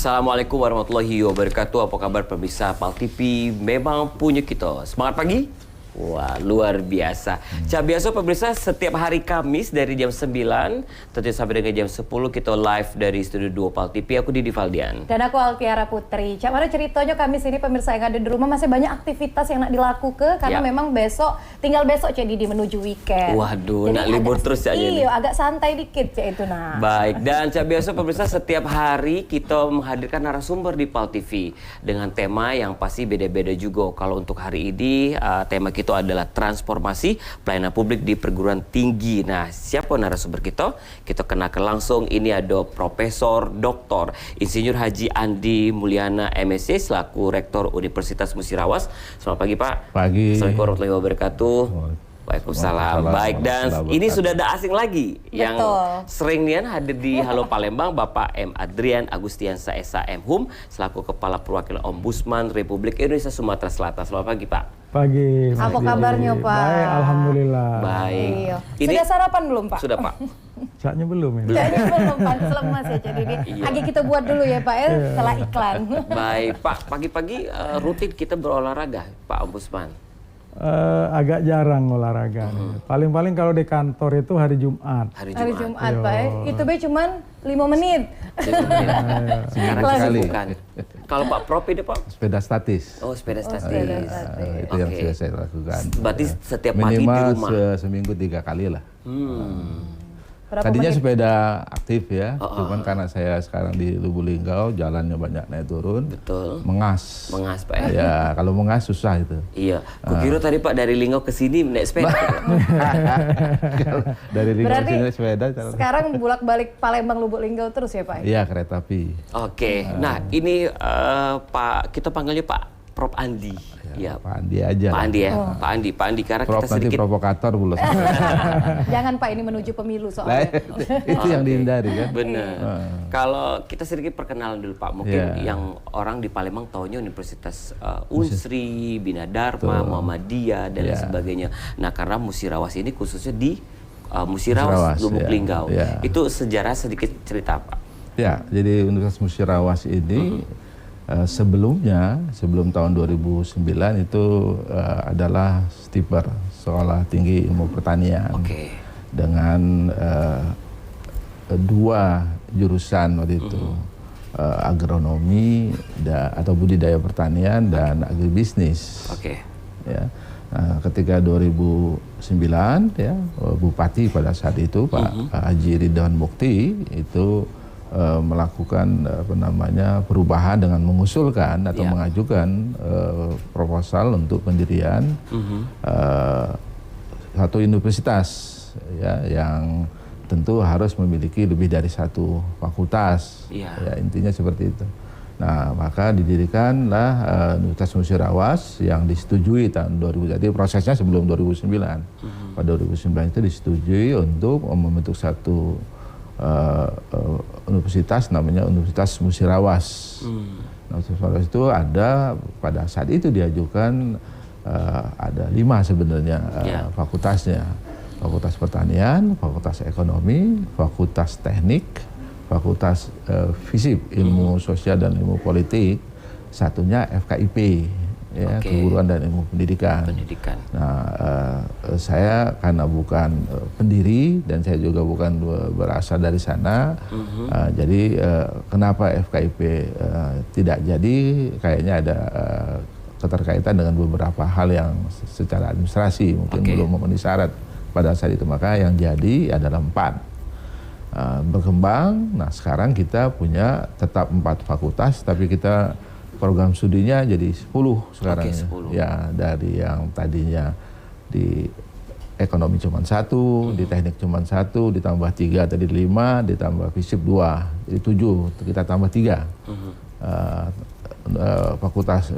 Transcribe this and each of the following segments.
Assalamualaikum warahmatullahi wabarakatuh. Apa kabar pemirsa PAL TV? Memang punya kita. Semangat pagi. Wah, luar biasa. Biasa pemirsa, setiap hari Kamis dari jam 9 tentu sampai dengan jam 10 kita live dari Studio 2 PAL TV. Aku Didi Valdian. Dan aku Altiara Putri. Cak, mana ceritanya Kamis ini pemirsa yang ada di rumah masih banyak aktivitas yang nak dilakukan karena memang tinggal besok Cak Didi menuju weekend. Waduh, nak libur terus Cak Didi. Iya, agak santai dikit Cak itu nah. Baik, dan Cak biasa pemirsa setiap hari kita menghadirkan narasumber di PAL TV dengan tema yang pasti beda-beda juga. Kalau untuk hari ini tema kita adalah transformasi pelayanan publik di perguruan tinggi. Nah, siapa narasumber kita? Kita kenalkan langsung. Ini ada Profesor Dr. Insinyur Haji Andi Mulyana MSc selaku Rektor Universitas Musirawas. Selamat pagi Pak. Pagi. Assalamualaikum warahmatullahi wabarakatuh. Waalaikumsalam. Baik, dan ini sudah ada asing lagi yang sering nian hadir di Halo Palembang, Bapak M. Adrian Agustiansa Esa M.Hum selaku Kepala Perwakilan Ombudsman Republik Indonesia Sumatera Selatan. Selamat pagi Pak. Pagi. Apa kabarnya Pak? Baik, alhamdulillah. Baik. Iya. Sudah sarapan belum Pak? Sudah Pak. Caknya belum ini. Caknya belum, pantas lemas ya Cak Didi. Lagi kita buat dulu ya Pak ya, setelah iklan. Baik Pak, pagi-pagi rutin kita berolahraga Pak Ombudsman. Agak jarang olahraga. Paling-paling kalau di kantor itu hari Jumat. Hari Jumat Pak ya. Itu be cuman 5 menit. Sekarang kesibukan. Kalau Pak Prof ini Pak? Sepeda statis. Oh, sepeda statis. Itu yang sudah saya lakukan. Berarti setiap pagi di rumah? Minimal seminggu 3 kali lah. Berapa Tadinya menit? sepeda aktif ya, cuman karena saya sekarang di Lubuk Linggau, jalannya banyak naik turun. Betul. Mengas. Mengas Pak ya? Ya, kalau mengas susah itu. Iya. Kukira tadi Pak dari Linggau ke sini naik sepeda. Dari Linggau Berarti sini sepeda. sekarang bolak-balik Palembang Lubuk Linggau terus ya Pak? Iya, kereta api. Oke. Nah, ini Pak, kita panggilnya Pak Prof Andi. Ya, Pak Andi aja. Pak Andi ya. Pak Andi karena Prof kita nanti sedikit provokator pula. Jangan Pak, ini menuju pemilu soalnya. Itu yang dihindari kan. benar. Kalau kita sedikit perkenalan dulu Pak, mungkin yang orang di Palembang taunya Universitas Unsri, Bina Dharma, Muhammadiyah dan lain sebagainya. Nah, karena Musirawas ini khususnya di Musirawas Lubuk Linggau. Itu sejarah sedikit cerita Pak. Ya, jadi Universitas Musirawas ini sebelum tahun 2009 itu adalah STIPER, Sekolah Tinggi Ilmu Pertanian. Dengan 2 jurusan waktu itu, agronomi atau budidaya pertanian dan agribisnis. Ya. Nah, ketika 2009 ya, Bupati pada saat itu Pak Haji Ridwan Mukti itu melakukan perubahan dengan mengusulkan atau mengajukan proposal untuk pendirian satu universitas ya, yang tentu harus memiliki lebih dari 1 fakultas. Ya, intinya seperti itu. Nah, maka didirikanlah Universitas Musirawas yang disetujui tahun 2000. Jadi prosesnya sebelum 2009. Pada 2009 itu disetujui untuk membentuk satu universitas namanya Universitas Musirawas. Nah, Musirawas itu ada pada saat itu diajukan ada 5 sebenarnya fakultasnya. Fakultas Pertanian, Fakultas Ekonomi, Fakultas Teknik, Fakultas FISIP, Ilmu Sosial dan Ilmu Politik, satunya FKIP. Ya, keguruan dan ilmu pendidikan. Nah, saya karena bukan pendiri dan saya juga bukan berasal dari sana, jadi kenapa FKIP tidak jadi? Kayaknya ada keterkaitan dengan beberapa hal yang secara administrasi mungkin belum memenuhi syarat pada saat itu. Maka yang jadi adalah 4. Berkembang. Nah, sekarang kita punya tetap 4 fakultas, tapi kita program studinya jadi 10 sekarang. 10. Ya, dari yang tadinya di ekonomi cuma 1, di teknik cuma 1, ditambah 3 tadi 5, ditambah FISIP 2, jadi 7, kita tambah 3. Fakultas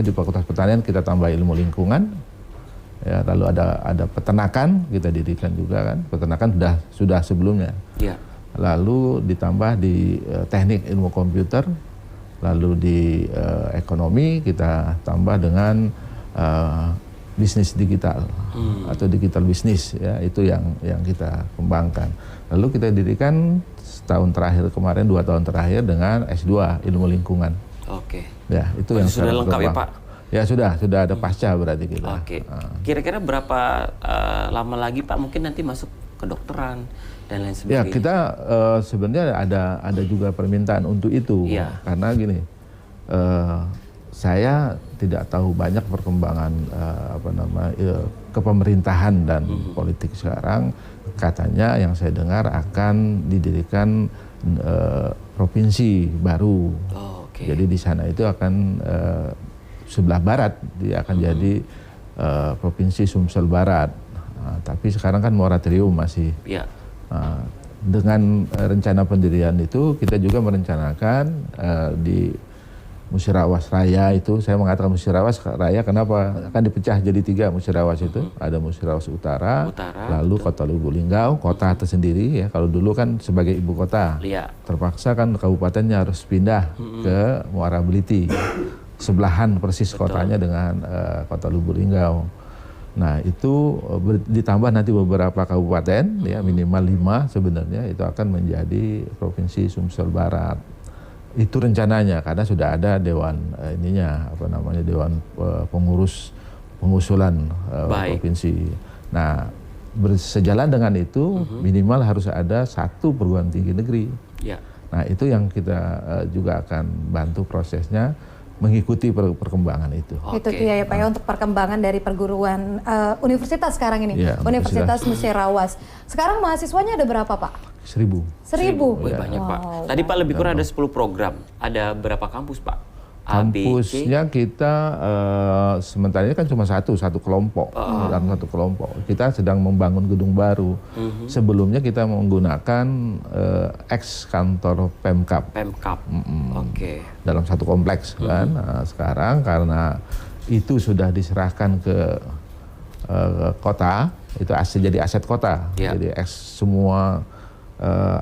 di Fakultas Pertanian kita tambah ilmu lingkungan. Ya, lalu ada peternakan kita dirikan juga kan. Peternakan sudah sebelumnya. Lalu ditambah di teknik ilmu komputer. Lalu di ekonomi kita tambah dengan bisnis digital atau digital bisnis ya, itu yang kita kembangkan. Lalu kita dirikan setahun terakhir kemarin, 2 tahun terakhir dengan S2 ilmu lingkungan. Oke. Ya, itu yang sudah lengkap ya, berkembang. Pak? Ya sudah ada pasca berarti kita. Oke. Kira-kira berapa lama lagi Pak mungkin nanti masuk kedokteran dan lain Ya, sebagainya? kita sebenarnya ada juga permintaan untuk itu. Iya. Karena gini, saya tidak tahu banyak perkembangan kepemerintahan dan politik sekarang. Katanya yang saya dengar akan didirikan provinsi baru. Oh, oke. Jadi di sana itu akan sebelah barat, dia akan jadi provinsi Sumsel Barat. Nah, tapi sekarang kan moratorium masih. Ya. Dengan rencana pendirian itu kita juga merencanakan di Musirawas Raya itu, saya mengatakan Musirawas Raya kenapa akan dipecah jadi 3 Musirawas itu. Ada Musirawas Utara, lalu Kota Lubuk Linggau, kota tersendiri ya. Kalau dulu kan sebagai ibu kota, terpaksa kan kabupatennya harus pindah ke Muara Beliti. Sebelahan persis kotanya dengan Kota Lubuk Linggau. Nah itu ditambah nanti beberapa kabupaten ya, minimal 5 sebenarnya, itu akan menjadi Provinsi Sumsel Barat. Itu rencananya karena sudah ada dewan dewan pengusulan provinsi. Nah bersejalan dengan itu minimal harus ada 1 perguruan tinggi negeri. Ya. Nah itu yang kita juga akan bantu prosesnya, mengikuti perkembangan itu. Itu dia ya Pak ya, untuk perkembangan dari perguruan universitas sekarang ini, ya, Universitas Musirawas. Sekarang mahasiswanya ada berapa Pak? 1000. 1000? Banyak Pak. Tadi Pak lebih kurang ada 10 program. Ada berapa kampus Pak? Kampusnya kita sementara ini kan cuma satu kelompok, dalam satu kelompok. Kita sedang membangun gedung baru. Sebelumnya kita menggunakan ex kantor Pemkab. Oke. Dalam satu kompleks kan. Nah, sekarang karena itu sudah diserahkan ke kota, itu jadi aset kota. Jadi semua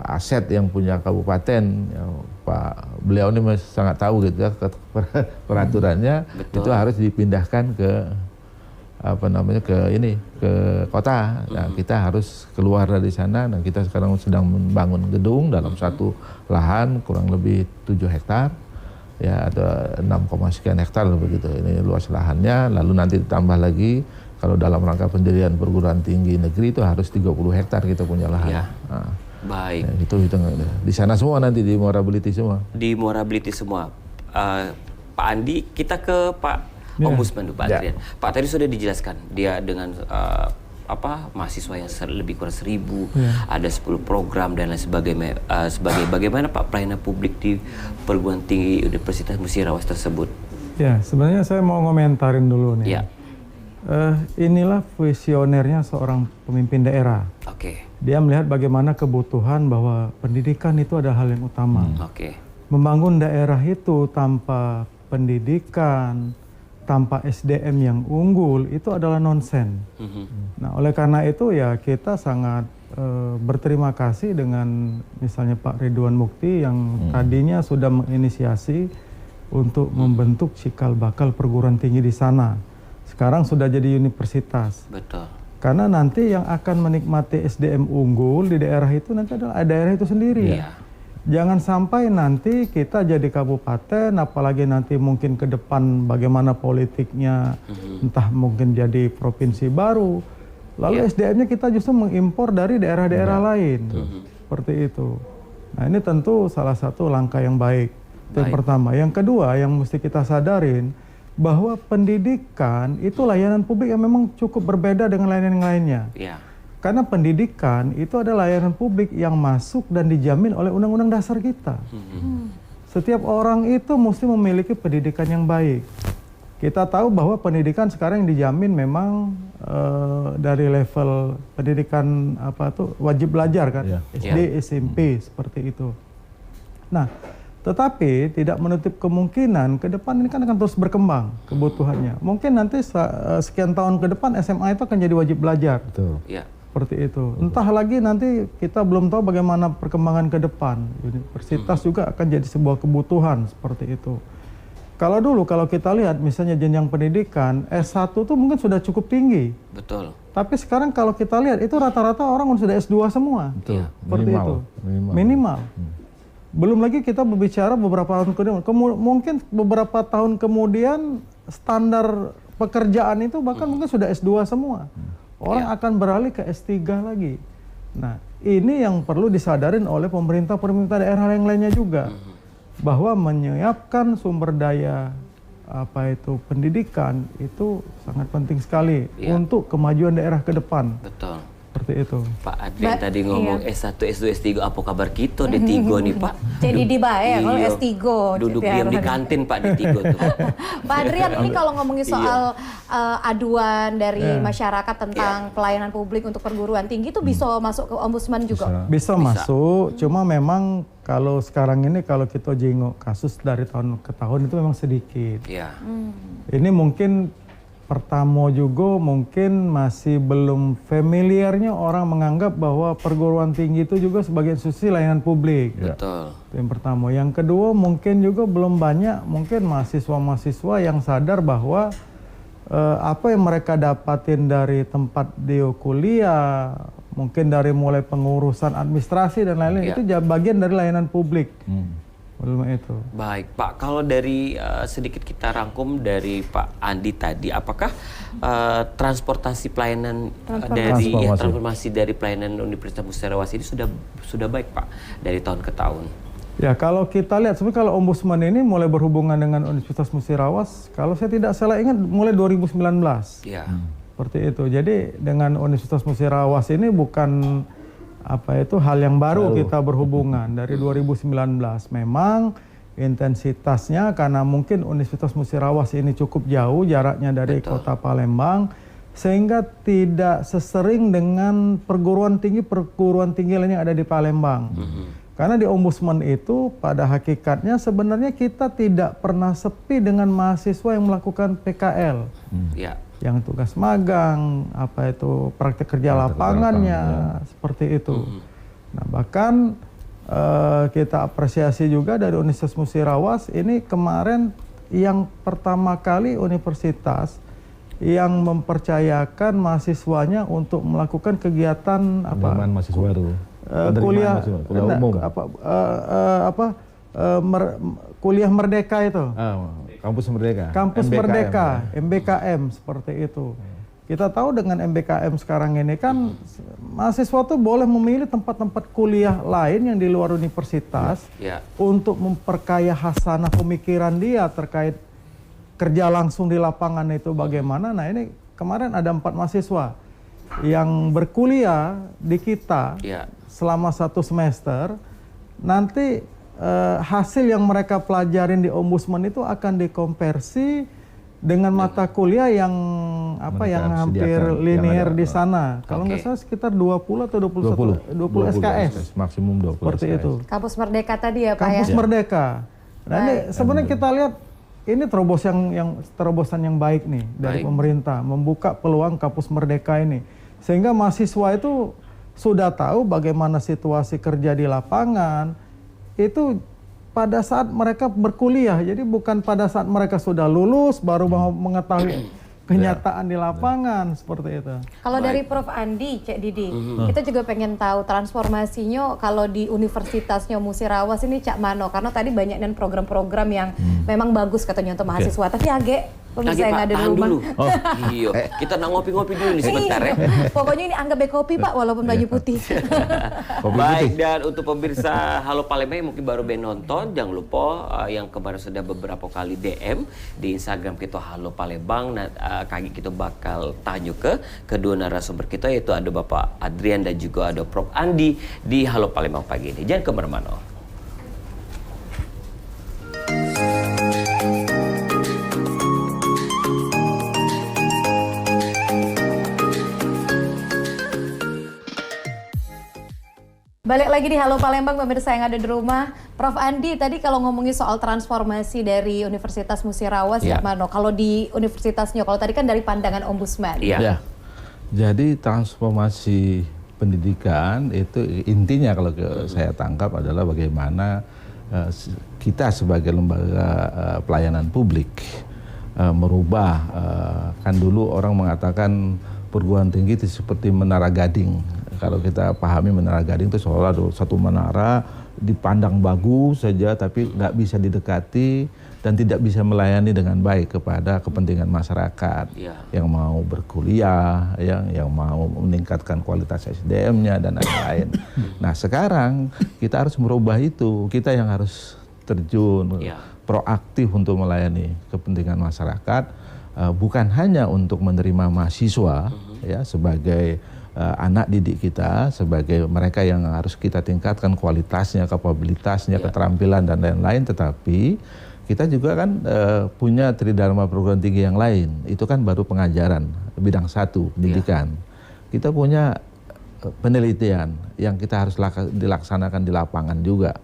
aset yang punya kabupaten, ya, Pak beliau ini sangat tahu gitu ya peraturannya. Itu harus dipindahkan ke ke kota. Nah, kita harus keluar dari sana. Nah, kita sekarang sedang membangun gedung dalam satu lahan kurang lebih 7 hektar ya, atau 6, sekian hektar begitu. Ini luas lahannya, lalu nanti ditambah lagi kalau dalam rangka pendirian perguruan tinggi negeri itu harus 30 hektar kita punya lahan. Nah, baik. Ya, itu di sana semua nanti di Muara Beliti semua. Di Muara Beliti semua. Pak Andi, kita ke Pak Ombudsman dulu, Pak Adrian. Pak tadi sudah dijelaskan dia dengan mahasiswa yang lebih kurang 1000, ada 10 program dan lain sebagainya. Bagaimana Pak pelayanan publik di perguruan tinggi Universitas Musirawas tersebut? Ya, sebenarnya saya mau ngomentarin dulu nih. Ya. Inilah visionernya seorang pemimpin daerah. Oke. Dia melihat bagaimana kebutuhan bahwa pendidikan itu adalah hal yang utama. Membangun daerah itu tanpa pendidikan, tanpa SDM yang unggul itu adalah nonsen. Nah, oleh karena itu ya kita sangat berterima kasih dengan misalnya Pak Ridwan Mukti yang tadinya sudah menginisiasi untuk membentuk cikal bakal perguruan tinggi di sana. Sekarang sudah jadi universitas. Betul. Karena nanti yang akan menikmati SDM unggul di daerah itu nanti adalah daerah itu sendiri. Jangan sampai nanti kita jadi kabupaten, apalagi nanti mungkin ke depan bagaimana politiknya, entah mungkin jadi provinsi baru. Lalu SDM-nya kita justru mengimpor dari daerah-daerah lain. Seperti itu. Nah ini tentu salah satu langkah yang baik. Itu yang pertama. Yang kedua yang mesti kita sadarin, bahwa pendidikan itu layanan publik yang memang cukup berbeda dengan layanan yang lainnya. Karena pendidikan itu adalah layanan publik yang masuk dan dijamin oleh Undang-Undang Dasar kita. Setiap orang itu mesti memiliki pendidikan yang baik. Kita tahu bahwa pendidikan sekarang yang dijamin memang dari level pendidikan wajib belajar kan, SD, SMP seperti itu. Nah, tetapi tidak menutup kemungkinan ke depan ini kan akan terus berkembang kebutuhannya. Mungkin nanti sekian tahun ke depan SMA itu akan jadi wajib belajar. Seperti itu. Entah lagi nanti kita belum tahu bagaimana perkembangan ke depan. Universitas juga akan jadi sebuah kebutuhan seperti itu. Kalau dulu kalau kita lihat misalnya jenjang pendidikan S1 itu mungkin sudah cukup tinggi. Betul. Tapi sekarang kalau kita lihat itu rata-rata orang sudah S2 semua. Betul. Seperti itu. Minimal. Belum lagi kita berbicara beberapa tahun kemudian, mungkin beberapa tahun kemudian standar pekerjaan itu bahkan mungkin sudah S2 semua. Orang akan beralih ke S3 lagi. Nah, ini yang perlu disadarin oleh pemerintah daerah yang lainnya juga. Bahwa menyiapkan sumber daya pendidikan itu sangat penting sekali untuk kemajuan daerah ke depan. Betul. Seperti itu. Pak Adrian tadi ngomong S1, S2, S3, apa kabar kita di Tigo nih Pak? Jadi dibayar kalau S3. Duduk diam di kantin Pak di Tigo tuh. Pak Adrian, ini kalau ngomongin soal aduan dari masyarakat tentang pelayanan publik untuk perguruan tinggi itu bisa masuk ke ombudsman juga? Bisa masuk, cuma memang kalau sekarang ini kalau kita jenguk kasus dari tahun ke tahun itu memang sedikit. Iya. Ini mungkin pertama juga mungkin masih belum familiarnya orang menganggap bahwa perguruan tinggi itu juga sebagai institusi layanan publik. Betul. Itu yang pertama. Yang kedua mungkin juga belum banyak mungkin mahasiswa-mahasiswa yang sadar bahwa apa yang mereka dapatin dari tempat dia kuliah, mungkin dari mulai pengurusan administrasi dan lain-lain itu bagian dari layanan publik. Itu. Baik Pak, kalau dari sedikit kita rangkum dari Pak Andi tadi, apakah transportasi pelayanan transformasi dari pelayanan Universitas Musirawas ini sudah baik Pak dari tahun ke tahun? Ya kalau kita lihat, sebenarnya kalau ombudsman ini mulai berhubungan dengan Universitas Musirawas, kalau saya tidak salah ingat mulai 2019. Ya. Seperti itu. Jadi dengan Universitas Musirawas ini bukan hal yang baru kita berhubungan dari 2019. Memang intensitasnya karena mungkin Universitas Musirawas ini cukup jauh jaraknya dari kota Palembang, sehingga tidak sesering dengan perguruan tinggi lain yang ada di Palembang. Karena di ombudsman itu pada hakikatnya sebenarnya kita tidak pernah sepi dengan mahasiswa yang melakukan PKL. Yang tugas magang, praktek kerja lapangannya, seperti itu. Nah, bahkan kita apresiasi juga dari Universitas Musirawas, ini kemarin yang pertama kali universitas yang mempercayakan mahasiswanya untuk melakukan kegiatan mahasiswa itu. Kuliah umum. Kuliah Merdeka itu. Kampus Merdeka. Kampus Merdeka, MBKM seperti itu. Kita tahu dengan MBKM sekarang ini kan mahasiswa tuh boleh memilih tempat-tempat kuliah lain yang di luar universitas untuk memperkaya hasanah pemikiran dia terkait kerja langsung di lapangan itu bagaimana. Nah ini kemarin ada 4 mahasiswa yang berkuliah di kita selama 1 semester. Nanti hasil yang mereka pelajarin di ombudsman itu akan dikonversi dengan mata kuliah yang hampir linear di sana. Kalau nggak salah sekitar 20 atau 20 SKS. Maksimum 20 seperti SKS. Itu. Kampus Merdeka tadi ya Pak Kampus Merdeka. Nah ini sebenarnya kita lihat ini terobosan yang baik nih dari pemerintah membuka peluang Kampus Merdeka ini. Sehingga mahasiswa itu sudah tahu bagaimana situasi kerja di lapangan itu pada saat mereka berkuliah. Jadi bukan pada saat mereka sudah lulus baru mau mengetahui kenyataan di lapangan seperti itu. Kalau dari Prof Andi, Cek Didi, kita juga pengen tahu transformasinya kalau di Universitasnya Musirawas ini Cak Mano, karena tadi banyak dan program-program yang memang bagus katanya untuk mahasiswa, tapi pemirsa yang ada di rumah. Iya, kita nak ngopi-ngopi dulu nih sebentar ya. Pokoknya ini anggap kopi Pak, walaupun baju putih. Baik, dan untuk pemirsa Halo Palembang yang mungkin baru nonton, jangan lupa yang kemarin sudah beberapa kali DM di Instagram kita Halo Palembang. Kali kita bakal tanya ke kedua narasumber kita, yaitu ada Bapak Adrian dan juga ada Prof Andi di Halo Palembang pagi ini. Jangan kemana-mana. Balik lagi di Halo Palembang, pemirsa yang ada di rumah. Prof Andi, tadi kalau ngomongin soal transformasi dari Universitas Musirawas, Mano, kalau di universitasnya, kalau tadi kan dari pandangan ombudsman. Jadi transformasi pendidikan itu intinya kalau saya tangkap adalah bagaimana kita sebagai lembaga pelayanan publik merubah, kan dulu orang mengatakan perguruan tinggi itu seperti menara gading. Kalau kita pahami menara gading itu seolah ada satu menara dipandang bagus saja tapi nggak bisa didekati dan tidak bisa melayani dengan baik kepada kepentingan masyarakat yang mau berkuliah, yang mau meningkatkan kualitas SDM-nya dan lain-lain. Nah sekarang kita harus merubah itu, kita yang harus terjun proaktif untuk melayani kepentingan masyarakat, bukan hanya untuk menerima mahasiswa ya sebagai anak didik kita, sebagai mereka yang harus kita tingkatkan kualitasnya, kapabilitasnya, keterampilan dan lain-lain, tetapi kita juga kan punya tridharma perguruan tinggi yang lain. Itu kan baru pengajaran, bidang 1, pendidikan. Kita punya penelitian yang kita harus dilaksanakan di lapangan juga.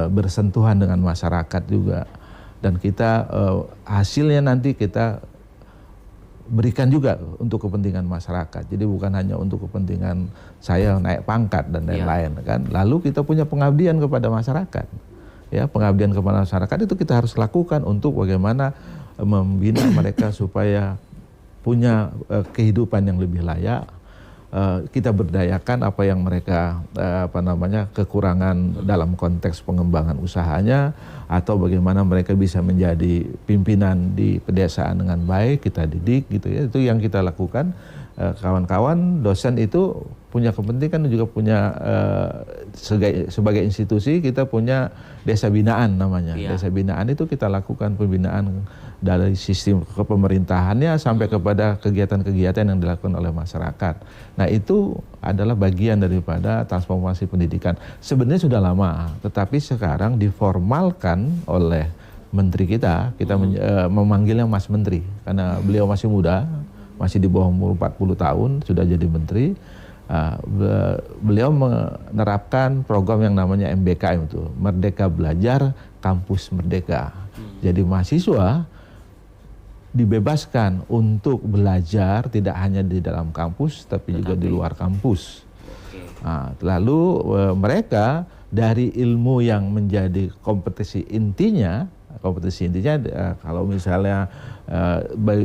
Bersentuhan dengan masyarakat juga. Dan kita hasilnya nanti kita berikan juga untuk kepentingan masyarakat. Jadi bukan hanya untuk kepentingan saya naik pangkat dan lain-lain kan. Lalu kita punya pengabdian kepada masyarakat. Ya, pengabdian kepada masyarakat itu kita harus lakukan untuk bagaimana membina mereka supaya punya kehidupan yang lebih layak. Kita berdayakan apa yang mereka kekurangan dalam konteks pengembangan usahanya, atau bagaimana mereka bisa menjadi pimpinan di pedesaan dengan baik, kita didik gitu ya. Itu yang kita lakukan. Kawan-kawan dosen itu punya kepentingan, juga punya sebagai institusi kita punya desa binaan namanya. Desa binaan itu kita lakukan pembinaan dari sistem kepemerintahannya sampai kepada kegiatan-kegiatan yang dilakukan oleh masyarakat. Nah itu adalah bagian daripada transformasi pendidikan. Sebenarnya sudah lama, tetapi sekarang diformalkan oleh menteri kita memanggilnya Mas Menteri, karena beliau masih muda, masih di bawah umur 40 tahun, sudah jadi menteri. Beliau menerapkan program yang namanya MBKM itu, Merdeka Belajar Kampus Merdeka. Jadi mahasiswa dibebaskan untuk belajar tidak hanya di dalam kampus tapi juga di luar kampus. Lalu mereka dari ilmu yang menjadi kompetisi intinya kalau misalnya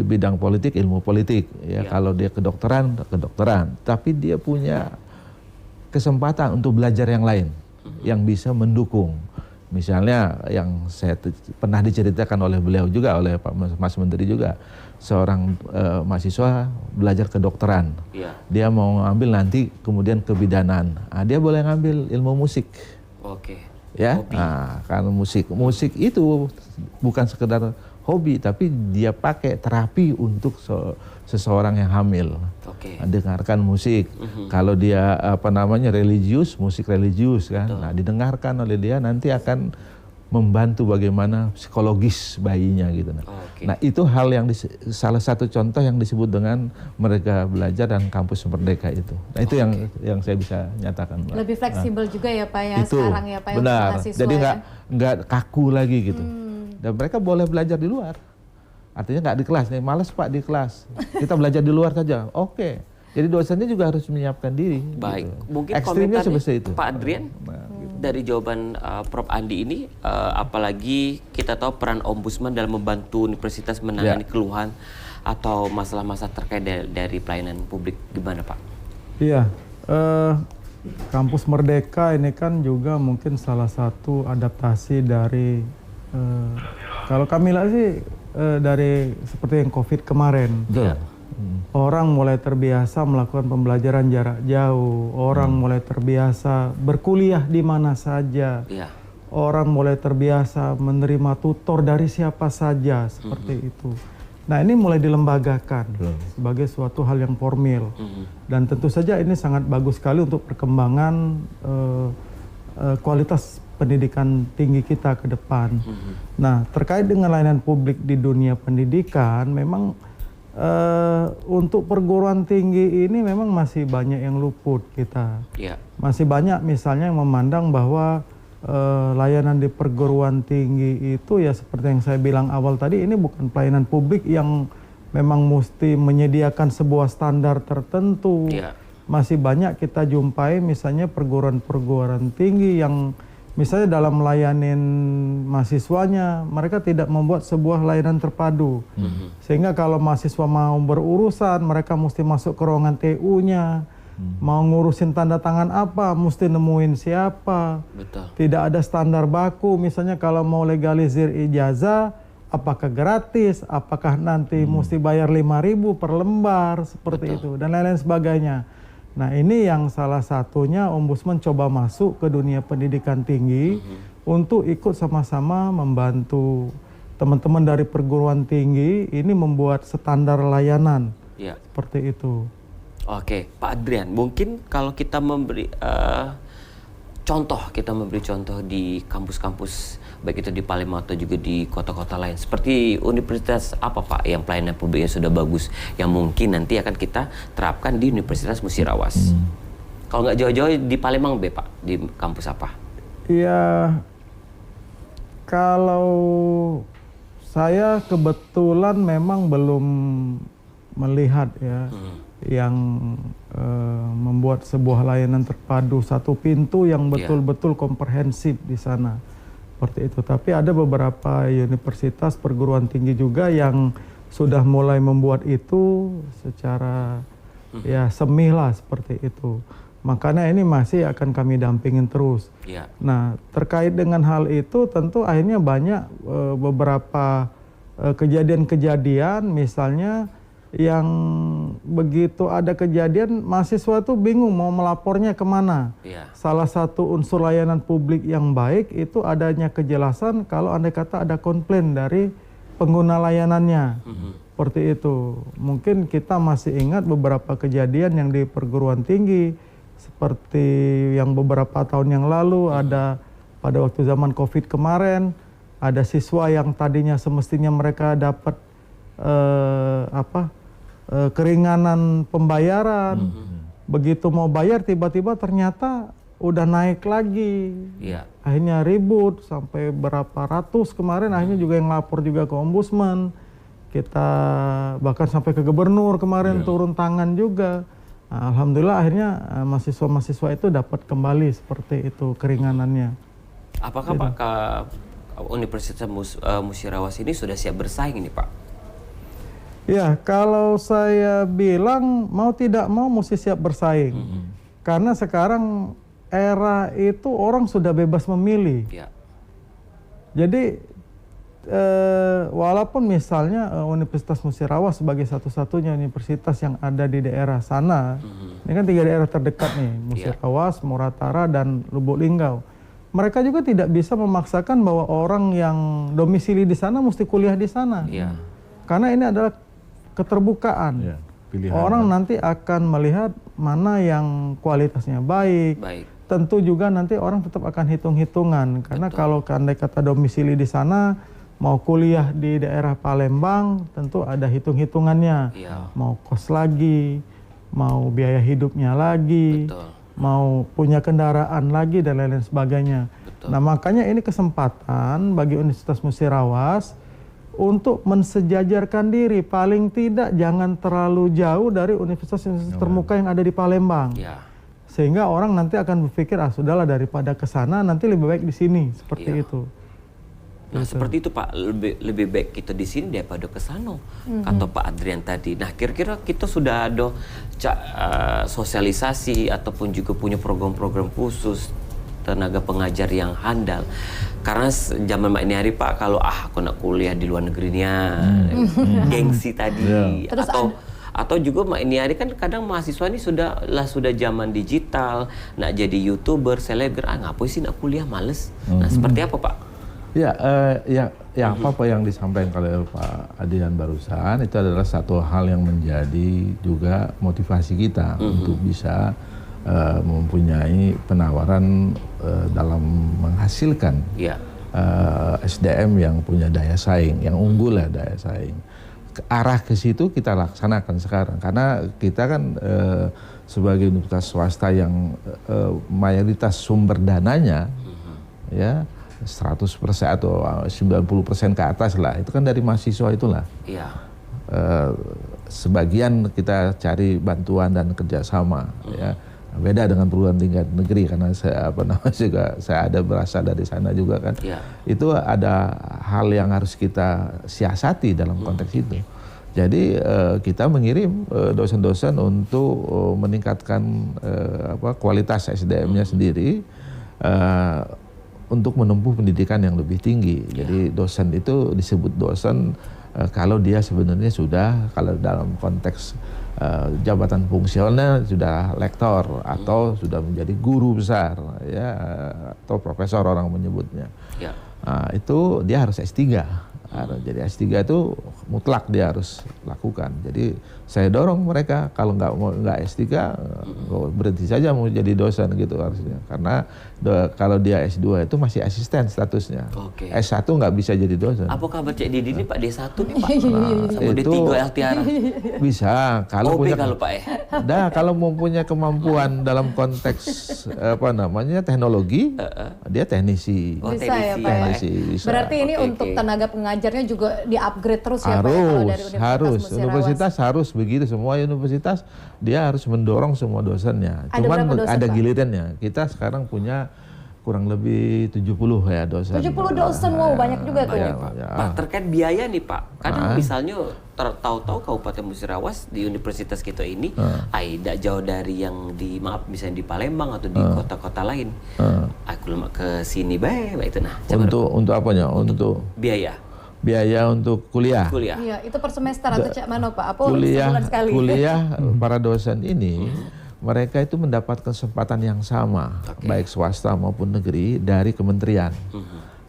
bidang politik, ilmu politik ya. Kalau dia kedokteran, tapi dia punya kesempatan untuk belajar yang lain yang bisa mendukung. Misalnya yang saya pernah diceritakan oleh beliau juga, oleh Pak Mas Menteri juga, seorang mahasiswa belajar kedokteran. Dia mau ngambil nanti kemudian kebidanan. Dia boleh ngambil ilmu musik. Ya, karena musik itu bukan sekedar hobi, tapi dia pakai terapi untuk seseorang yang hamil. Dengarkan musik. Kalau dia religius, musik religius kan. Nah, didengarkan oleh dia nanti akan membantu bagaimana psikologis bayinya gitu. Nah, itu hal yang salah satu contoh yang disebut dengan Merdeka Belajar dan Kampus Merdeka itu. Nah, itu yang saya bisa nyatakan. Lebih fleksibel juga ya Pak ya itu, sekarang ya Pak ya, benar. mahasiswa. Jadi nggak kaku lagi gitu. Dan mereka boleh belajar di luar. Artinya nggak di kelas nih, males Pak di kelas. Kita belajar di luar saja. Jadi dosennya juga harus menyiapkan diri. Baik, gitu. Mungkin ekstrimnya komentarnya seperti itu. Pak Adrian dari jawaban Prof. Andi ini, apalagi kita tahu peran ombudsman dalam membantu universitas menangani keluhan atau masalah-masalah terkait dari pelayanan publik, gimana Pak? Iya, Kampus Merdeka ini kan juga mungkin salah satu adaptasi dari kalau kami lihat sih dari seperti yang COVID kemarin. Orang mulai terbiasa melakukan pembelajaran jarak jauh, orang mulai terbiasa berkuliah di mana saja, orang mulai terbiasa menerima tutor dari siapa saja, seperti itu. Nah, ini mulai dilembagakan sebagai suatu hal yang formal, dan tentu saja ini sangat bagus sekali untuk perkembangan kualitas pendidikan tinggi kita ke depan. Nah, terkait dengan layanan publik di dunia pendidikan, memang untuk perguruan tinggi ini memang masih banyak yang luput kita. Masih banyak misalnya yang memandang bahwa layanan di perguruan tinggi itu ya seperti yang saya bilang awal tadi, ini bukan pelayanan publik yang memang mesti menyediakan sebuah standar tertentu. Masih banyak kita jumpai misalnya perguruan-perguruan tinggi yang misalnya dalam melayanin mahasiswanya, mereka tidak membuat sebuah layanan terpadu. Sehingga kalau mahasiswa mau berurusan, mereka mesti masuk ke ruangan TU-nya. Mau ngurusin tanda tangan apa, mesti nemuin siapa. Betul. Tidak ada standar baku, misalnya kalau mau legalisir ijazah, apakah gratis, apakah nanti mesti bayar 5.000 per lembar, seperti itu, dan lain-lain sebagainya. Nah ini yang salah satunya Ombudsman coba masuk ke dunia pendidikan tinggi untuk ikut sama-sama membantu teman-teman dari perguruan tinggi ini membuat standar layanan, seperti itu. Oke, Pak Adrian, mungkin kalau kita memberi contoh di kampus-kampus, baik itu di Palembang atau juga di kota-kota lain, seperti universitas apa Pak yang pelayanan publiknya sudah bagus, yang mungkin nanti akan kita terapkan di Universitas Musirawas. Kalau nggak jauh-jauh di Palembang Pak, di kampus apa? Ya, kalau saya kebetulan memang belum melihat ya yang membuat sebuah layanan terpadu satu pintu yang betul-betul komprehensif di sana, seperti itu. Tapi ada beberapa universitas perguruan tinggi juga yang sudah mulai membuat itu secara ya semi lah, seperti itu. Makanya ini masih akan kami dampingin terus. Nah, terkait dengan hal itu tentu akhirnya banyak beberapa kejadian-kejadian, misalnya yang begitu ada kejadian mahasiswa tuh bingung mau melapornya kemana. Salah satu unsur layanan publik yang baik itu adanya kejelasan kalau andai kata ada komplain dari pengguna layanannya. Seperti itu. Mungkin kita masih ingat beberapa kejadian yang di perguruan tinggi, seperti yang beberapa tahun yang lalu ada pada waktu zaman COVID kemarin, ada siswa yang tadinya semestinya mereka dapat keringanan pembayaran, begitu mau bayar tiba-tiba ternyata udah naik lagi. Akhirnya ribut sampai berapa ratus kemarin, akhirnya juga yang lapor juga ke Ombudsman, kita bahkan sampai ke gubernur kemarin turun tangan juga. Nah, alhamdulillah akhirnya mahasiswa-mahasiswa itu dapat kembali seperti itu keringanannya. Apakah Pak Universitas Musirawas ini sudah siap bersaing ini Pak? Ya, kalau saya bilang mau tidak mau mesti siap bersaing. Karena sekarang era itu orang sudah bebas memilih. Jadi walaupun misalnya Universitas Musirawas sebagai satu-satunya universitas yang ada di daerah sana, ini kan 3 daerah terdekat nih, Musirawas, Muratara, dan Lubuk Linggau. Mereka juga tidak bisa memaksakan bahwa orang yang domisili di sana mesti kuliah di sana. Karena ini adalah keterbukaan. Orang nanti akan melihat mana yang kualitasnya baik. Tentu juga nanti orang tetap akan hitung-hitungan. Karena kalau andai kata domisili di sana, mau kuliah di daerah Palembang, tentu ada hitung-hitungannya. Mau kos lagi, mau biaya hidupnya lagi, mau punya kendaraan lagi, dan lain-lain sebagainya. Nah, makanya ini kesempatan bagi Universitas Musirawas untuk mensejajarkan diri, paling tidak jangan terlalu jauh dari universitas-universitas termuka yang ada di Palembang. Sehingga orang nanti akan berpikir, sudahlah daripada ke sana, nanti lebih baik di sini, seperti itu. Nah, seperti itu Pak, lebih baik kita di sini daripada ke sana, kata Pak Adrian tadi. Nah, kira-kira kita sudah ada sosialisasi ataupun juga punya program-program khusus tenaga pengajar yang handal. Karena zaman Mbak Iniari Pak, kalau aku nak kuliah di luar negerinya, gengsi tadi, atau juga Mbak Iniari kan kadang mahasiswa ini sudah zaman digital, nak jadi YouTuber, selebgram, ngapain sih nak kuliah, males. Nah, seperti apa Pak? Apa yang disampaikan oleh Pak Adrian barusan itu adalah satu hal yang menjadi juga motivasi kita untuk bisa mempunyai penawaran dalam menghasilkan SDM yang punya daya saing, yang unggul ya daya saing. Arah ke situ kita laksanakan sekarang, karena kita kan sebagai universitas swasta yang mayoritas sumber dananya ya 100% atau 90% ke atas lah, itu kan dari mahasiswa itulah. Sebagian kita cari bantuan dan kerjasama ya. Beda dengan perguruan tinggi negeri, karena saya ada berasal dari sana juga kan. Itu ada hal yang harus kita siasati dalam konteks itu. Jadi kita mengirim dosen-dosen untuk meningkatkan kualitas SDM-nya sendiri untuk menempuh pendidikan yang lebih tinggi. Jadi dosen itu disebut dosen kalau dia sebenarnya sudah, kalau dalam konteks jabatan fungsional sudah lektor atau sudah menjadi guru besar, ya, atau profesor orang menyebutnya. Ya. Itu dia harus S3. Jadi S3 itu mutlak dia harus lakukan. Jadi saya dorong mereka kalau nggak S3 berhenti saja mau jadi dosen gitu harusnya. Karena kalau dia S2 itu masih asisten statusnya. Oke. S1 nggak bisa jadi dosen. Apa kabar Cek Didi ini Pak D1 nih Pak? Sama itu D3 Altiara. Bisa kalau OB punya kalau Pak kalau mempunyai kemampuan dalam konteks teknologi, dia teknisi. Oh, Bisa ya Pak ya? Teknisi bisa. Berarti ini Oke, untuk oke. tenaga pengajarnya juga di-upgrade terus ya Pak ya, kalau dari Harus. Musirawas. Universitas harus begitu. Semua universitas dia harus mendorong semua dosennya. Ada berapa dosen, ada Pak? gilirannya. Kita sekarang punya kurang lebih 70 ya dosen. 70 dosen, wow banyak juga tuh. Ya, Pak. ya. Pak, terkait biaya nih Pak. Kadang misalnya tahu-tahu Kabupaten Musirawas di universitas kita ini tidak jauh dari yang di misalnya di Palembang atau di kota-kota lain. Aku lemak ke sini baik itu nah. Untuk apanya? Untuk biaya untuk kuliah. Kuliah. Iya, itu per semester atau cak mana Pak? Apa Kuliah sebulan sekali? para dosen ini mereka itu mendapat kesempatan yang sama, baik swasta maupun negeri dari kementerian.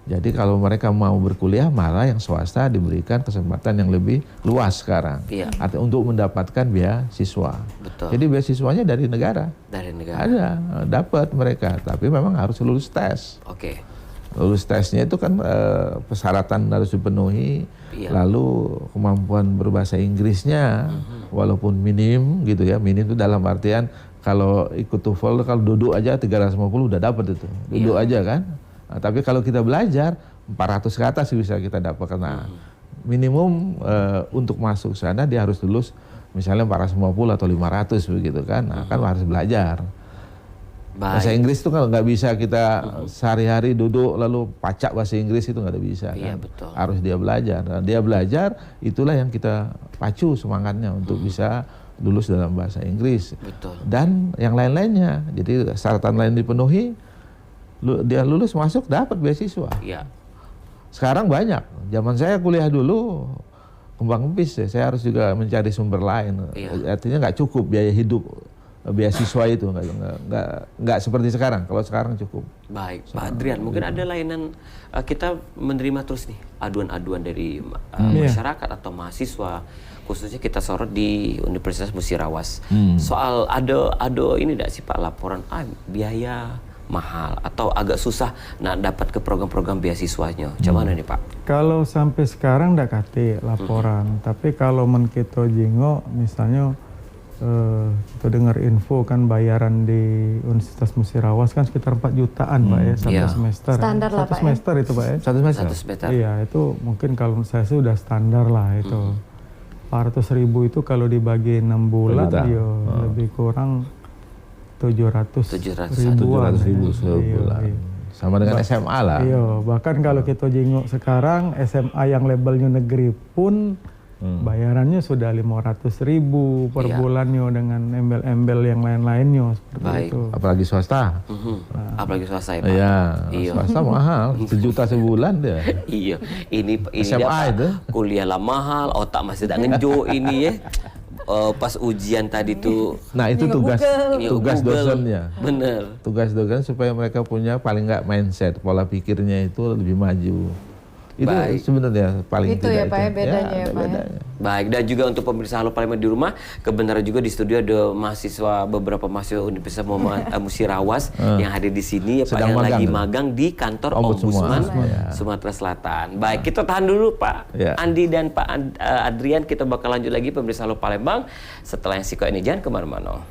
Jadi kalau mereka mau berkuliah, malah yang swasta diberikan kesempatan yang lebih luas sekarang. Iya. Artinya untuk mendapatkan beasiswa. Betul. Jadi beasiswanya dari negara. Dari negara. Ada, dapat mereka, tapi memang harus lulus tes. Oke. Lulus tesnya itu kan persyaratan harus dipenuhi, lalu kemampuan berbahasa Inggrisnya walaupun minim gitu ya, minim itu dalam artian kalau ikut TOEFL kalau duduk aja 350 udah dapat itu, duduk aja kan. Nah, tapi kalau kita belajar 400 ke atas bisa kita dapatkan. Nah, minimum untuk masuk sana dia harus lulus misalnya 450 atau 500 begitu kan, nah, kan harus belajar. Bahasa Inggris itu kalau nggak bisa kita sehari-hari duduk lalu pacak bahasa Inggris itu nggak ada bisa kan. Iya, betul. Harus dia belajar. Nah, dia belajar itulah yang kita pacu semangatnya untuk bisa lulus dalam bahasa Inggris. Betul. Dan yang lain-lainnya. Jadi syaratan lain dipenuhi, dia lulus masuk dapat beasiswa. Iya. Sekarang banyak. Zaman saya kuliah dulu kembang kempis ya. Saya harus juga mencari sumber lain. Iya. Artinya nggak cukup biaya hidup. Beasiswa itu nggak seperti sekarang. Kalau sekarang cukup. Baik, Pak Adrian, mungkin ada lainan kita menerima terus nih aduan-aduan dari masyarakat atau mahasiswa, khususnya kita sorot di Universitas Musirawas. Soal ada ini tidak sih Pak laporan biaya mahal atau agak susah dapat ke program-program beasiswanya. Cuman nih Pak? Kalau sampai sekarang ndak kate laporan, tapi kalau men kita jingo misalnya kita dengar info kan bayaran di Universitas Musirawas kan sekitar 4 jutaan Pak ya satu semester. Standar lah Pak semester itu Pak ya. Satu semester. Satu semester. Iya itu mungkin kalau saya sih udah standar lah itu. 400.000 itu kalau dibagi 6 bulan dia lebih kurang 700 ribuan. 700.000 sebulan. Iya. Sama dengan SMA lah. Iya, bahkan kalau kita jenguk sekarang SMA yang labelnya negeri pun bayarannya sudah 500.000 per bulannya dengan embel-embel yang lain-lainnya seperti itu. Apalagi swasta. Apalagi swasta ya Pak? Iya, swasta mahal, 1 juta sebulan dia. Iya, ini SMA dia, itu. kuliah lah mahal, otak masih tak ngejo ini ya. Pas ujian tadi tuh. Nah itu tugas Google. dosennya. Bener. Tugas dosen supaya mereka punya paling nggak mindset, pola pikirnya itu lebih maju. Itu sebenarnya paling itu tidak ya Pak ya, bedanya ya Pak ya. Baik, dan juga untuk pemirsa Halo Parlemen di rumah, kebenaran juga di studio ada beberapa mahasiswa Universitas Muhammad Musirawas yang hadir di sini ya Pak, yang lagi magang di kantor Ombudsman Sumatera Selatan. Baik, kita tahan dulu Pak Andi dan Pak Adrian, kita bakal lanjut lagi pemirsa Halo Palembang setelah yang siko ini, jangan kemana-mana.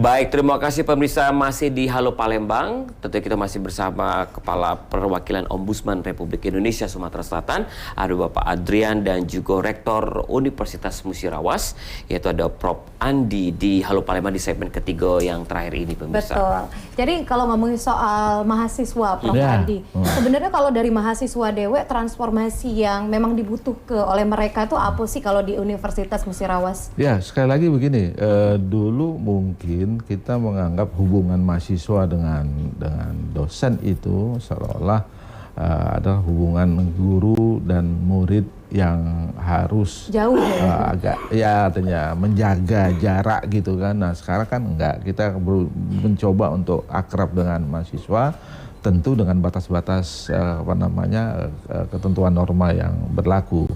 Baik, terima kasih pemirsa, masih di Halo Palembang. Tentu kita masih bersama Kepala Perwakilan Ombudsman Republik Indonesia Sumatera Selatan, ada Bapak Adrian dan juga Rektor Universitas Musirawas, yaitu ada Prof. Andi di Halo Palembang di segmen ketiga yang terakhir ini pemirsa. Betul. Jadi kalau ngomongin soal mahasiswa, Prof. Andi, sebenarnya kalau dari mahasiswa dewe, transformasi yang memang dibutuhkan oleh mereka itu apa sih kalau di Universitas Musirawas? Ya, sekali lagi begini, dulu mungkin kita menganggap hubungan mahasiswa dengan dosen itu seolah-olah adalah hubungan guru dan murid yang harus jauh agak ya artinya menjaga jarak gitu kan. Nah sekarang kan enggak, kita mencoba untuk akrab dengan mahasiswa, tentu dengan batas-batas ketentuan norma yang berlaku.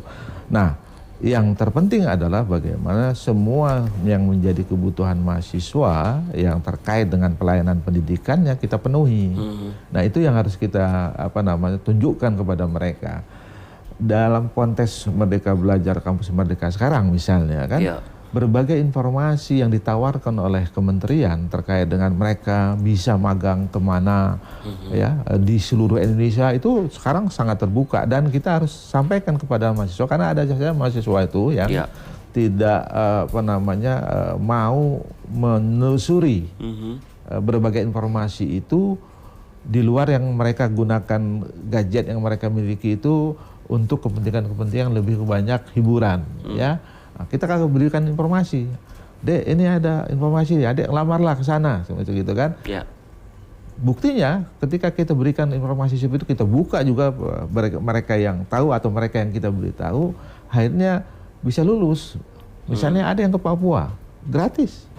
Nah yang terpenting adalah bagaimana semua yang menjadi kebutuhan mahasiswa yang terkait dengan pelayanan pendidikannya kita penuhi. Nah itu yang harus kita tunjukkan kepada mereka. Dalam konteks Merdeka Belajar Kampus Merdeka sekarang misalnya kan, berbagai informasi yang ditawarkan oleh kementerian terkait dengan mereka bisa magang kemana ya di seluruh Indonesia itu sekarang sangat terbuka, dan kita harus sampaikan kepada mahasiswa, karena ada saja mahasiswa itu yang tidak mau menelusuri berbagai informasi itu di luar yang mereka gunakan gadget yang mereka miliki itu untuk kepentingan-kepentingan lebih banyak hiburan ya. Nah, kita kan berikan informasi, Dek ini ada informasi, Adek lamarlah ke sana, seperti itu kan. Buktinya ketika kita berikan informasi seperti itu, kita buka juga mereka yang tahu atau mereka yang kita beritahu, akhirnya bisa lulus. Misalnya ada yang ke Papua, gratis.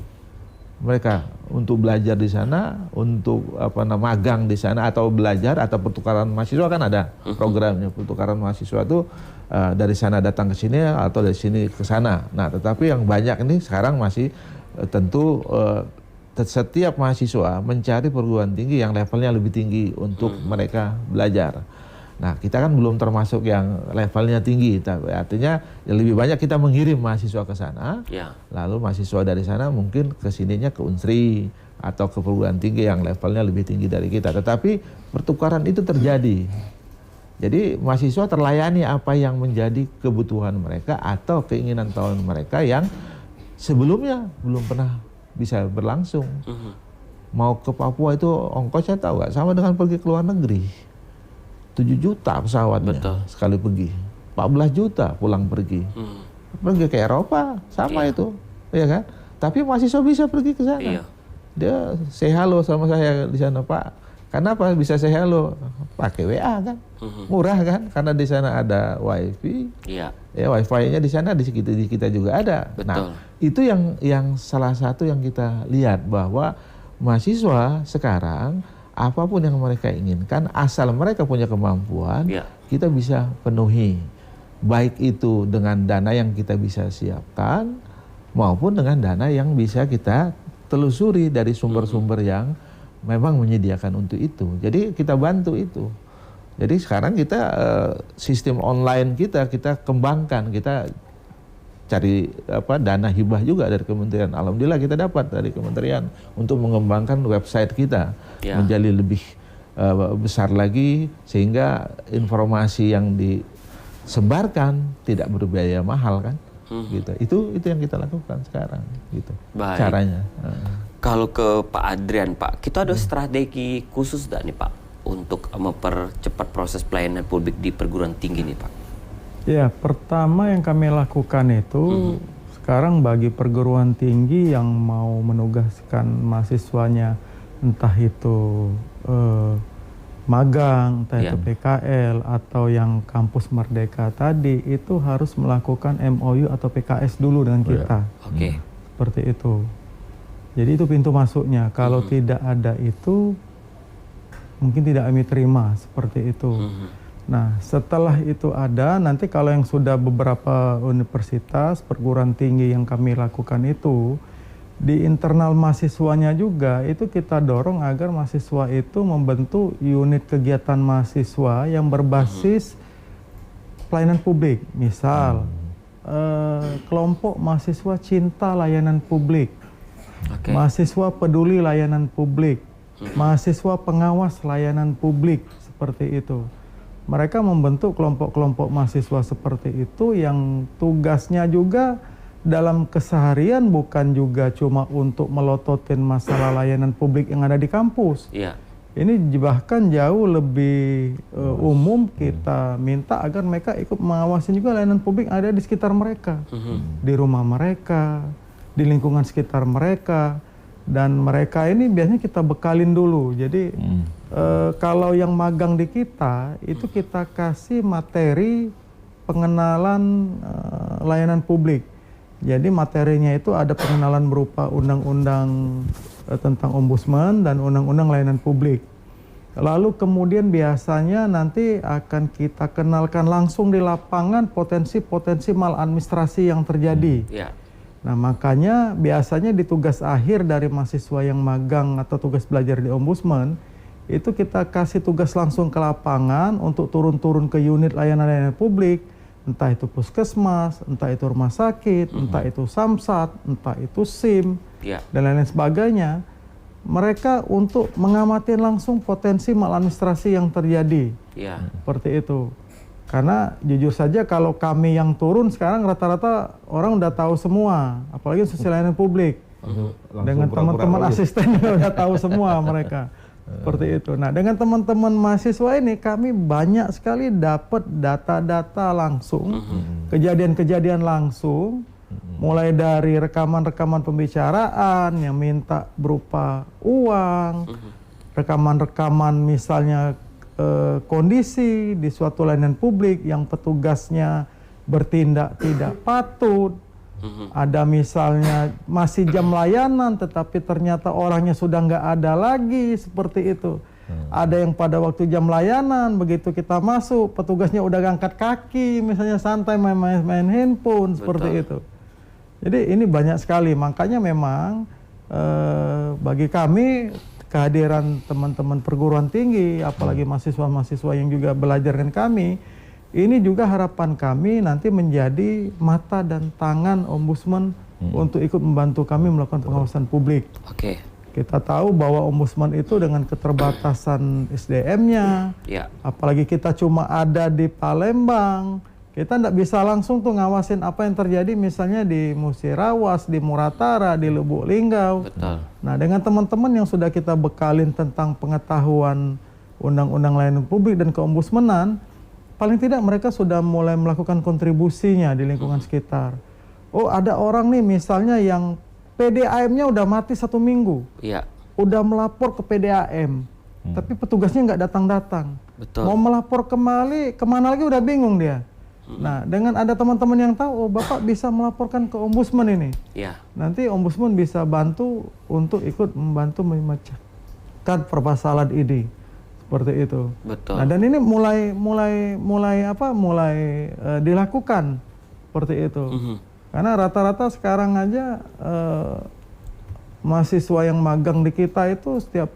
Mereka untuk belajar di sana, untuk magang di sana atau belajar atau pertukaran mahasiswa kan ada programnya. Pertukaran mahasiswa itu dari sana datang ke sini atau dari sini ke sana. Nah, tetapi yang banyak ini sekarang masih tentu setiap mahasiswa mencari perguruan tinggi yang levelnya lebih tinggi untuk mereka belajar. Nah, kita kan belum termasuk yang levelnya tinggi, tapi artinya yang lebih banyak kita mengirim mahasiswa ke sana, lalu mahasiswa dari sana mungkin ke sininya ke Unsri atau ke perguruan tinggi yang levelnya lebih tinggi dari kita. Tetapi pertukaran itu terjadi. Jadi mahasiswa terlayani apa yang menjadi kebutuhan mereka atau keinginan tahun mereka yang sebelumnya belum pernah bisa berlangsung. Mau ke Papua itu ongkosnya tahu nggak? Sama dengan pergi ke luar negeri. 7 juta pesawatnya sekali pergi, 14 juta pulang pergi. Pergi ke Eropa sama itu, ya kan? Tapi mahasiswa bisa pergi ke sana. Dia say hello sama saya di sana, Pak. Kenapa bisa say hello? Pakai WA kan, murah kan? Karena di sana ada wifi. Ya wifi-nya di sana di kita juga ada. Nah itu yang salah satu yang kita lihat bahwa mahasiswa sekarang apapun yang mereka inginkan, asal mereka punya kemampuan, kita bisa penuhi. Baik itu dengan dana yang kita bisa siapkan, maupun dengan dana yang bisa kita telusuri dari sumber-sumber yang memang menyediakan untuk itu. Jadi kita bantu itu. Jadi sekarang kita sistem online kita kembangkan, kita cari dana hibah juga dari kementerian. Alhamdulillah kita dapat dari kementerian untuk mengembangkan website kita menjadi lebih besar lagi, sehingga informasi yang disebarkan tidak berbiaya mahal kan. Gitu. Itu yang kita lakukan sekarang gitu. Caranya. Kalau ke Pak Adrian, Pak, kita ada strategi khusus nggak nih Pak untuk mempercepat proses pelayanan publik di perguruan tinggi nih Pak? Ya, pertama yang kami lakukan itu sekarang bagi perguruan tinggi yang mau menugaskan mahasiswanya, entah itu magang, entah itu PKL atau yang kampus Merdeka tadi, itu harus melakukan MOU atau PKS dulu dengan kita. Seperti itu. Jadi itu pintu masuknya. Kalau tidak ada itu, mungkin tidak kami terima seperti itu. Nah, setelah itu ada, nanti kalau yang sudah beberapa universitas, perguruan tinggi yang kami lakukan itu, di internal mahasiswanya juga, itu kita dorong agar mahasiswa itu membentuk unit kegiatan mahasiswa yang berbasis pelayanan publik. Misal, kelompok mahasiswa cinta layanan publik. mahasiswa peduli layanan publik, mahasiswa pengawas layanan publik, seperti itu. Mereka membentuk kelompok-kelompok mahasiswa seperti itu yang tugasnya juga dalam keseharian bukan juga cuma untuk melototin masalah layanan publik yang ada di kampus. Iya. Ini bahkan jauh lebih umum, kita minta agar mereka ikut mengawasi juga layanan publik yang ada di sekitar mereka, di rumah mereka, di lingkungan sekitar mereka, dan mereka ini biasanya kita bekalin dulu. Jadi kalau yang magang di kita itu kita kasih materi pengenalan layanan publik. Jadi materinya itu ada pengenalan berupa undang-undang tentang ombudsman dan undang-undang layanan publik. Lalu kemudian biasanya nanti akan kita kenalkan langsung di lapangan potensi-potensi maladministrasi yang terjadi. Nah, makanya biasanya di tugas akhir dari mahasiswa yang magang atau tugas belajar di ombudsman, itu kita kasih tugas langsung ke lapangan untuk turun-turun ke unit layanan-layanan publik, entah itu puskesmas, entah itu rumah sakit, entah itu samsat, entah itu SIM, dan lain-lain sebagainya. Mereka untuk mengamati langsung potensi maladministrasi yang terjadi. Seperti itu. Karena jujur saja kalau kami yang turun sekarang rata-rata orang udah tahu semua, apalagi sosial layanan publik. Dengan teman-teman asisten udah tahu semua mereka. Seperti itu. Nah, dengan teman-teman mahasiswa ini kami banyak sekali dapat data-data langsung, kejadian-kejadian langsung, mulai dari rekaman-rekaman pembicaraan yang minta berupa uang, rekaman-rekaman misalnya kondisi di suatu layanan publik yang petugasnya bertindak tidak patut. Ada misalnya masih jam layanan tetapi ternyata orangnya sudah nggak ada lagi, seperti itu. Ada yang pada waktu jam layanan begitu kita masuk petugasnya udah angkat kaki misalnya santai main handphone. Seperti itu. Jadi ini banyak sekali, makanya memang bagi kami kehadiran teman-teman perguruan tinggi apalagi mahasiswa-mahasiswa yang juga belajar dengan kami, ini juga harapan kami nanti menjadi mata dan tangan ombudsman untuk ikut membantu kami melakukan pengawasan publik. Kita tahu bahwa ombudsman itu dengan keterbatasan SDM-nya, apalagi kita cuma ada di Palembang, kita tidak bisa langsung tuh ngawasin apa yang terjadi misalnya di Musirawas, di Muratara, di Lubuk Linggau. Nah, dengan teman-teman yang sudah kita bekalin tentang pengetahuan undang-undang layanan publik dan keombudsmanan, paling tidak mereka sudah mulai melakukan kontribusinya di lingkungan sekitar. Oh, ada orang nih misalnya yang PDAM-nya udah mati 1 minggu. Udah melapor ke PDAM, tapi petugasnya nggak datang-datang. Mau melapor kembali, kemana lagi udah bingung dia. Nah, dengan ada teman-teman yang tahu, oh Bapak bisa melaporkan ke ombudsman ini. Nanti ombudsman bisa bantu untuk ikut membantu memecahkan permasalahan ini. Seperti itu. Nah, dan ini mulai dilakukan seperti itu. Karena rata-rata sekarang aja mahasiswa yang magang di kita itu setiap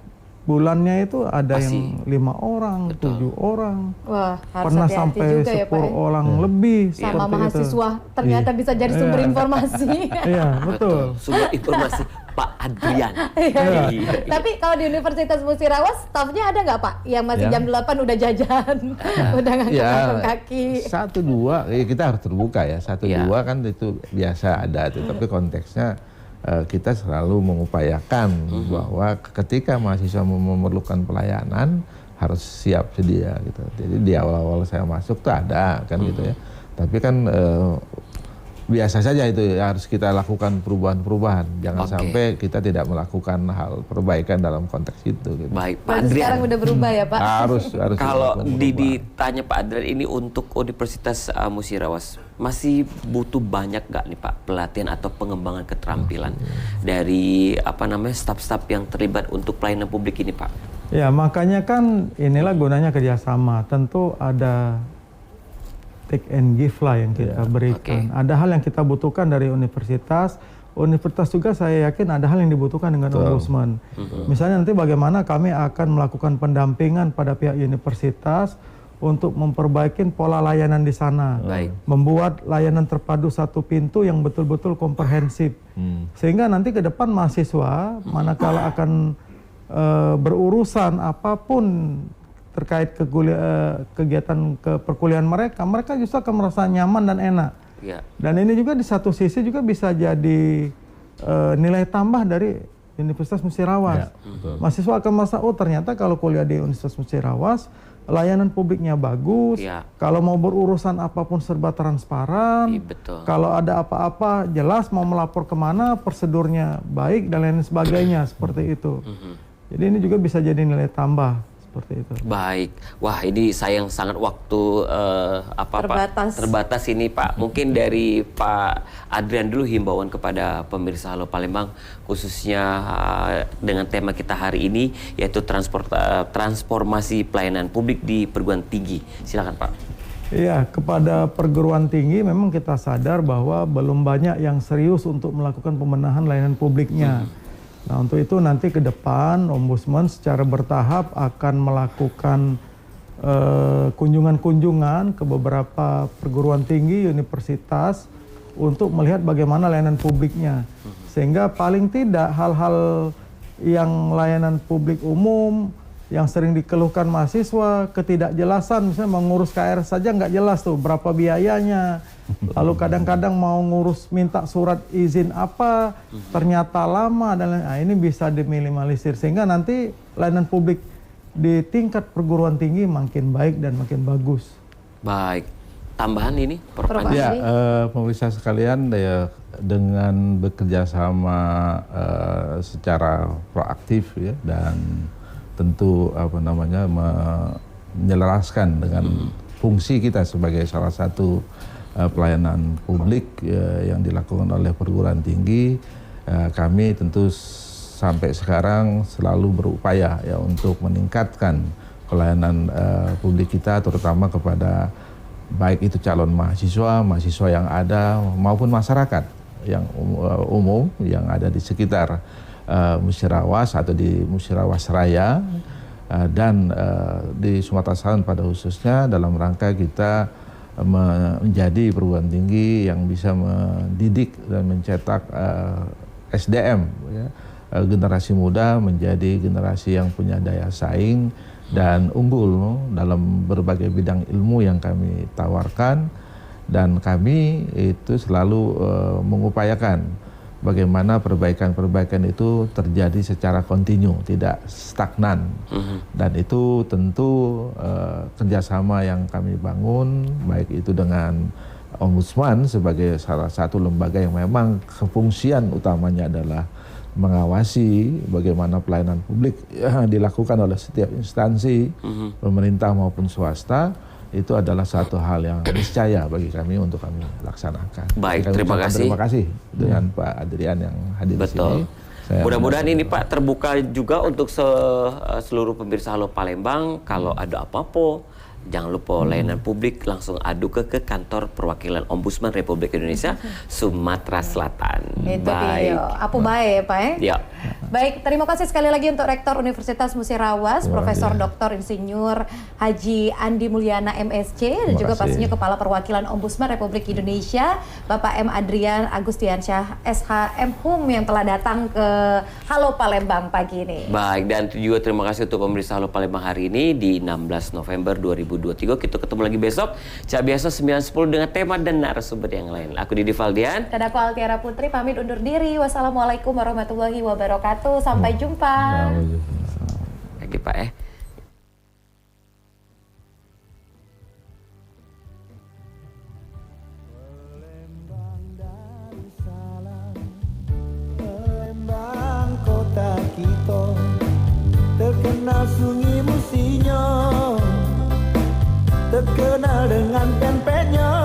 bulannya itu ada yang 5 orang, 7 orang. Wah, harus pernah hati-hati sampai juga 10 ya, Pak, orang lebih. Sama mahasiswa ternyata bisa jadi sumber informasi. Iya, betul. Sumber informasi Pak Adrian. Tapi kalau di Universitas Musirawas, stafnya ada nggak Pak? Yang masih jam 8 udah jajan, udah ngangkat kaki. 1-2, kita harus terbuka ya. 1-2 kan itu biasa ada, tapi konteksnya kita selalu mengupayakan bahwa ketika mahasiswa memerlukan pelayanan harus siap sedia gitu. Jadi di awal-awal saya masuk tuh ada kan gitu ya. Tapi kan biasa saja itu harus kita lakukan perubahan-perubahan. Jangan sampai kita tidak melakukan hal perbaikan dalam konteks itu. Gitu. Baik, Pak Adrian. Sekarang udah berubah ya Pak? Harus. Kalau ditanya Pak Adrian ini untuk Universitas Musirawas, masih butuh banyak nggak nih Pak pelatihan atau pengembangan keterampilan dari staf-staf yang terlibat untuk pelayanan publik ini Pak? Ya, makanya kan inilah gunanya kerjasama. Tentu ada take and give lah yang kita berikan. Ada hal yang kita butuhkan dari universitas. Universitas juga saya yakin ada hal yang dibutuhkan dengan ombudsman. Misalnya nanti bagaimana kami akan melakukan pendampingan pada pihak universitas untuk memperbaiki pola layanan di sana. Baik. Membuat layanan terpadu satu pintu yang betul-betul komprehensif. Sehingga nanti ke depan mahasiswa manakala akan berurusan apapun terkait kegiatan perkuliahan mereka justru akan merasa nyaman dan enak. Ya. Dan ini juga di satu sisi juga bisa jadi nilai tambah dari Universitas Musirawas. Mahasiswa akan merasa, oh ternyata kalau kuliah di Universitas Musirawas, layanan publiknya bagus, kalau mau berurusan apapun serba transparan, kalau ada apa-apa jelas mau melapor kemana, prosedurnya baik dan lain sebagainya, seperti itu. Jadi ini juga bisa jadi nilai tambah. Seperti itu. Baik, wah ini sayang sangat waktu terbatas ini Pak. Mungkin dari Pak Adrian dulu himbauan kepada pemirsa Halo Palembang, khususnya dengan tema kita hari ini yaitu transformasi pelayanan publik di perguruan tinggi. Silakan Pak. Iya, kepada perguruan tinggi memang kita sadar bahwa belum banyak yang serius untuk melakukan pembenahan layanan publiknya. Nah, untuk itu nanti ke depan Ombudsman secara bertahap akan melakukan kunjungan-kunjungan ke beberapa perguruan tinggi, universitas untuk melihat bagaimana layanan publiknya. Sehingga paling tidak hal-hal yang layanan publik umum yang sering dikeluhkan mahasiswa, ketidakjelasan, misalnya mengurus KR saja nggak jelas tuh berapa biayanya. Lalu kadang-kadang mau ngurus minta surat izin apa, ternyata lama dan lain-lain. Nah, ini bisa diminimalisir sehingga nanti layanan publik di tingkat perguruan tinggi makin baik dan makin bagus. Baik, tambahan ini, Prof. Ya, pemirsa sekalian, ya, dengan bekerja sama secara proaktif ya dan tentu menyelaraskan dengan fungsi kita sebagai salah satu pelayanan publik yang dilakukan oleh perguruan tinggi, kami tentu sampai sekarang selalu berupaya ya untuk meningkatkan pelayanan publik kita, terutama kepada baik itu calon mahasiswa yang ada maupun masyarakat yang umum yang ada di sekitar Musirawas atau di Musirawas Raya dan di Sumatera Selatan pada khususnya, dalam rangka kita menjadi perguruan tinggi yang bisa mendidik dan mencetak SDM ya, generasi muda menjadi generasi yang punya daya saing dan unggul dalam berbagai bidang ilmu yang kami tawarkan, dan kami itu selalu mengupayakan bagaimana perbaikan-perbaikan itu terjadi secara kontinu, tidak stagnan. Dan itu tentu kerjasama yang kami bangun, baik itu dengan Ombudsman sebagai salah satu lembaga yang memang kefungsian utamanya adalah mengawasi bagaimana pelayanan publik yang dilakukan oleh setiap instansi, pemerintah maupun swasta. Itu adalah satu hal yang niscaya bagi kami untuk kami laksanakan. Baik, terima kasih. Terima kasih dengan Pak Adrian yang hadir di sini. Mudah-mudahan ini Pak terbuka juga untuk seluruh pemirsa Halo Palembang. Kalau ada apa-apa, jangan lupa layanan publik langsung adu ke kantor perwakilan Ombudsman Republik Indonesia Sumatera Selatan. Itu dia. Apa baik Pak ya? Baik, terima kasih sekali lagi untuk Rektor Universitas Musirawas, Profesor Dr. Insinyur Haji Andi Mulyana MSc, dan juga pastinya Kepala Perwakilan Ombudsman Republik Indonesia, Bapak M. Adrian Agustiansyah SH MHum yang telah datang ke Halo Palembang pagi ini. Baik, dan juga terima kasih untuk pemirsa Halo Palembang hari ini di 16 November 2023. Kita ketemu lagi besok, biasa 9.10 dengan tema dan narasumber yang lain. Aku Didi Valdian. Dan aku Altiara Putri, pamit undur diri. Wassalamualaikum warahmatullahi wabarakatuh. Sampai jumpa. Lagi Pak Palembang kota kita terkenal sungai musinyo, terkenal dengan pempeknya.